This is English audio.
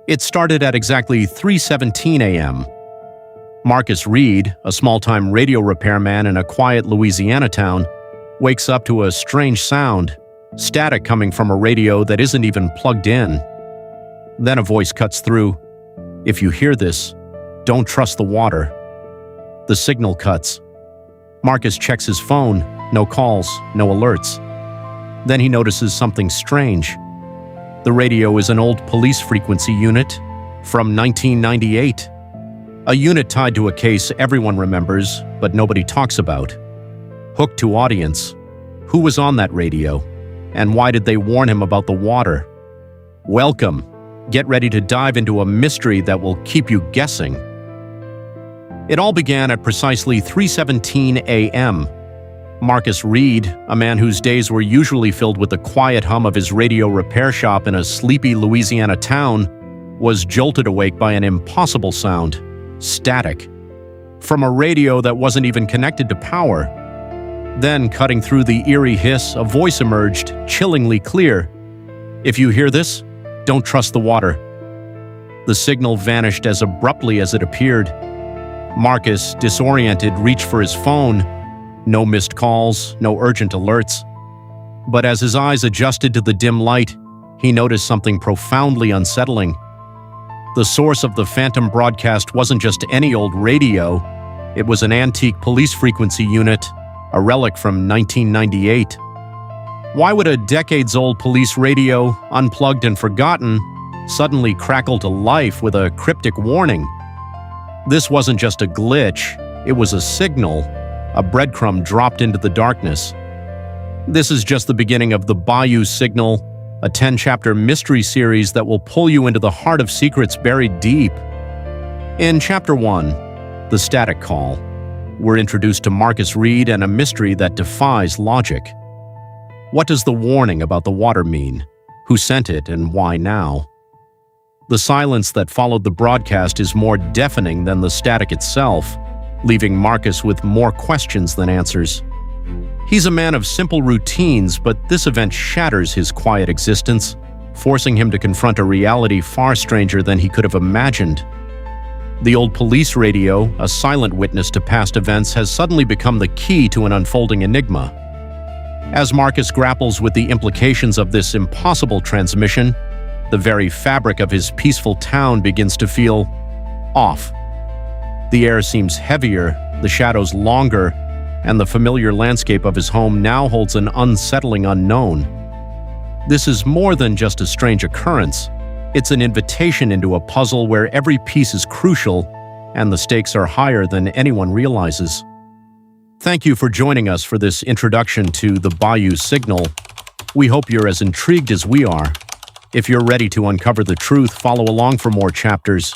It started at exactly 3:17 a.m. Marcus Reed, a small-time radio repairman in a quiet Louisiana town, wakes up to a strange sound, static coming from a radio that isn't even plugged in. Then a voice cuts through. "If you hear this, don't trust the water." The signal cuts. Marcus checks his phone. No calls, no alerts. Then he notices something strange. The radio is an old police frequency unit from 1998. A unit tied to a case everyone remembers, but nobody talks about. Hooked to audience. Who was on that radio? And why did they warn him about the water? Welcome. Get ready to dive into a mystery that will keep you guessing. It all began at precisely 3:17 a.m. Marcus Reed, a man whose days were usually filled with the quiet hum of his radio repair shop in a sleepy Louisiana town, was jolted awake by an impossible sound: static. From a radio that wasn't even connected to power. Then, cutting through the eerie hiss, a voice emerged, chillingly clear. "If you hear this, don't trust the water." The signal vanished as abruptly as it appeared. Marcus, disoriented, reached for his phone. No missed calls, no urgent alerts. But as his eyes adjusted to the dim light, he noticed something profoundly unsettling. The source of the phantom broadcast wasn't just any old radio. It was an antique police frequency unit, a relic from 1998. Why would a decades-old police radio, unplugged and forgotten, suddenly crackle to life with a cryptic warning? This wasn't just a glitch, it was a signal, a breadcrumb dropped into the darkness. This is just the beginning of the Bayou Signal, a 10-chapter mystery series that will pull you into the heart of secrets buried deep. In Chapter 1, The Static Call, we're introduced to Marcus Reed and a mystery that defies logic. What does the warning about the water mean? Who sent it and why now? The silence that followed the broadcast is more deafening than the static itself, leaving Marcus with more questions than answers. He's a man of simple routines, but this event shatters his quiet existence, forcing him to confront a reality far stranger than he could have imagined. The old police radio, a silent witness to past events, has suddenly become the key to an unfolding enigma. As Marcus grapples with the implications of this impossible transmission, the very fabric of his peaceful town begins to feel off. The air seems heavier, the shadows longer, and the familiar landscape of his home now holds an unsettling unknown. This is more than just a strange occurrence. It's an invitation into a puzzle where every piece is crucial and the stakes are higher than anyone realizes. Thank you for joining us for this introduction to the Bayou Signal. We hope you're as intrigued as we are. If you're ready to uncover the truth, follow along for more chapters.